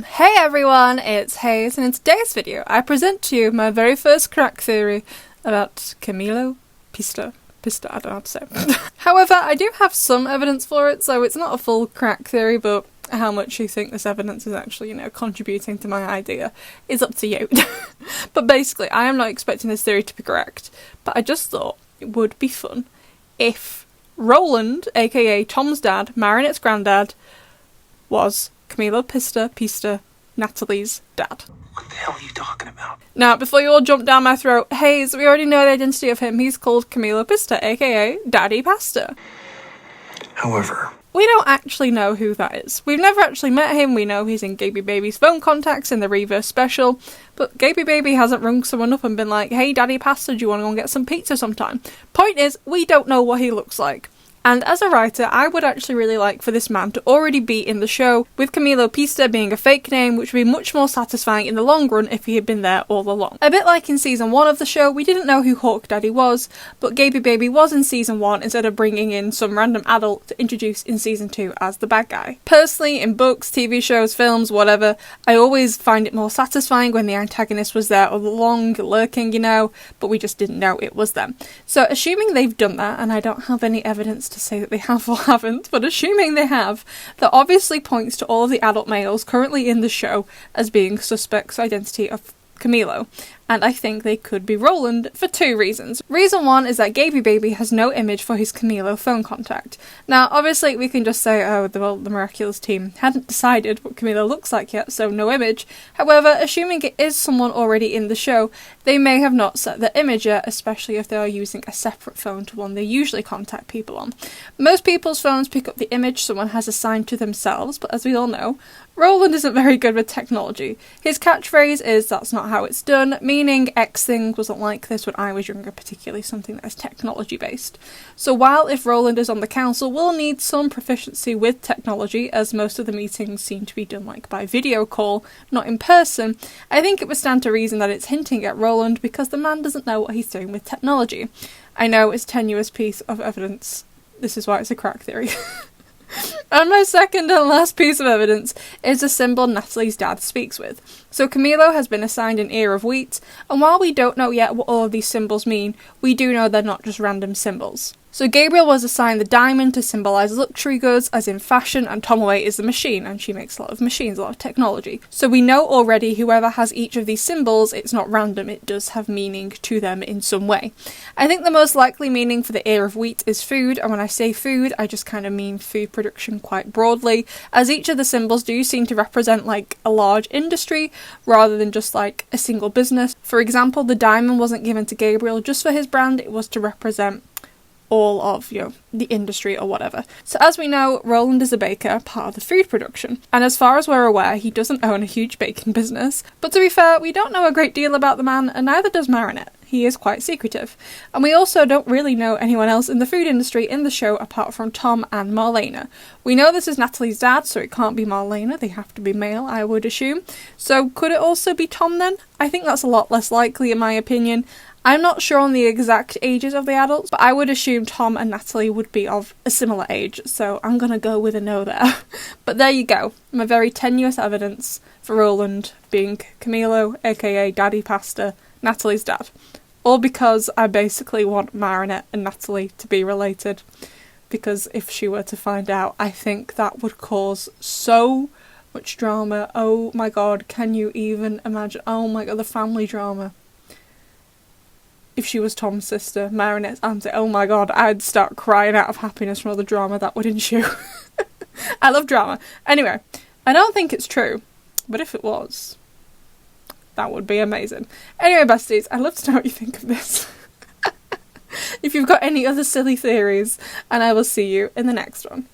Hey everyone, it's Hayes, and in today's video I present to you my very first crack theory about Camilo Pista, I don't know how to say. However, I do have some evidence for it, so it's not a full crack theory, but how much you think this evidence is actually, contributing to my idea is up to you. But basically, I am not expecting this theory to be correct, but I just thought it would be fun if Rolland, aka Tom's dad, Marinette's granddad, was Camilo Pista, Nathalie's dad. What the hell are you talking about? Now, before you all jump down my throat, Hayes, we already know the identity of him. He's called Camilo Pista, aka Daddy Pasta. However, we don't actually know who that is. We've never actually met him. We know he's in Gaby Baby's phone contacts in the Reverse special, but Gaby Baby hasn't rung someone up and been like, hey Daddy Pasta, do you want to go and get some pizza sometime? Point is, we don't know what he looks like. And as a writer, I would actually really like for this man to already be in the show, with Camilo Pista being a fake name, which would be much more satisfying in the long run if he had been there all along. A bit like in season 1 of the show, we didn't know who Hawk Daddy was, but Gaby Baby was in season 1 instead of bringing in some random adult to introduce in season 2 as the bad guy. Personally, in books, TV shows, films, whatever, I always find it more satisfying when the antagonist was there all along, lurking, but we just didn't know it was them. So assuming they've done that, and I don't have any evidence to say that they have or haven't, but assuming they have, that obviously points to all of the adult males currently in the show as being suspects' identity of Camilo, and I think they could be Rolland for 2 reasons. Reason 1 is that Gaby Baby has no image for his Camilo phone contact. Now, obviously we can just say, oh, the Miraculous team hadn't decided what Camilo looks like yet, so no image. However, assuming it is someone already in the show, they may have not set their image yet, especially if they are using a separate phone to one they usually contact people on. Most people's phones pick up the image someone has assigned to themselves, but as we all know, Rolland isn't very good with technology. His catchphrase is, that's not how it's done, meaning X thing wasn't like this when I was younger, particularly something that is technology based. So while if Rolland is on the council, we'll need some proficiency with technology, as most of the meetings seem to be done by video call, not in person, I think it would stand to reason that it's hinting at Rolland because the man doesn't know what he's doing with technology. I know it's a tenuous piece of evidence. This is why it's a crack theory. And my second and last piece of evidence is the symbol Nathalie's dad speaks with. So Camilo has been assigned an ear of wheat, and while we don't know yet what all of these symbols mean, we do know they're not just random symbols. So Gabriel was assigned the diamond to symbolise luxury goods, as in fashion, and Tomaway is the machine, and she makes a lot of machines, a lot of technology. So we know already whoever has each of these symbols, it's not random, it does have meaning to them in some way. I think the most likely meaning for the ear of wheat is food, and when I say food, I just kind of mean food production quite broadly, as each of the symbols do seem to represent a large industry, rather than just a single business. For example, the diamond wasn't given to Gabriel just for his brand, it was to represent all of, the industry or whatever. So as we know, Rolland is a baker, part of the food production, and as far as we're aware, he doesn't own a huge baking business. But to be fair, we don't know a great deal about the man, and neither does Marinette. He is quite secretive. And we also don't really know anyone else in the food industry in the show apart from Tom and Marlena. We know this is Nathalie's dad, so it can't be Marlena, they have to be male, I would assume. So could it also be Tom then? I think that's a lot less likely in my opinion. I'm not sure on the exact ages of the adults, but I would assume Tom and Nathalie would be of a similar age, so I'm gonna go with a no there. But there you go, my very tenuous evidence for Rolland being Camilo, aka Daddy Pasta, Nathalie's dad. All because I basically want Marinette and Nathalie to be related, because if she were to find out, I think that would cause so much drama. Oh my god, can you even imagine? Oh my god, the family drama. If she was Tom's sister, Marinette's auntie, oh my god, I'd start crying out of happiness from all the drama that would ensue. I love drama. Anyway, I don't think it's true, but if it was, that would be amazing. Anyway, besties, I'd love to know what you think of this. If you've got any other silly theories, and I will see you in the next one.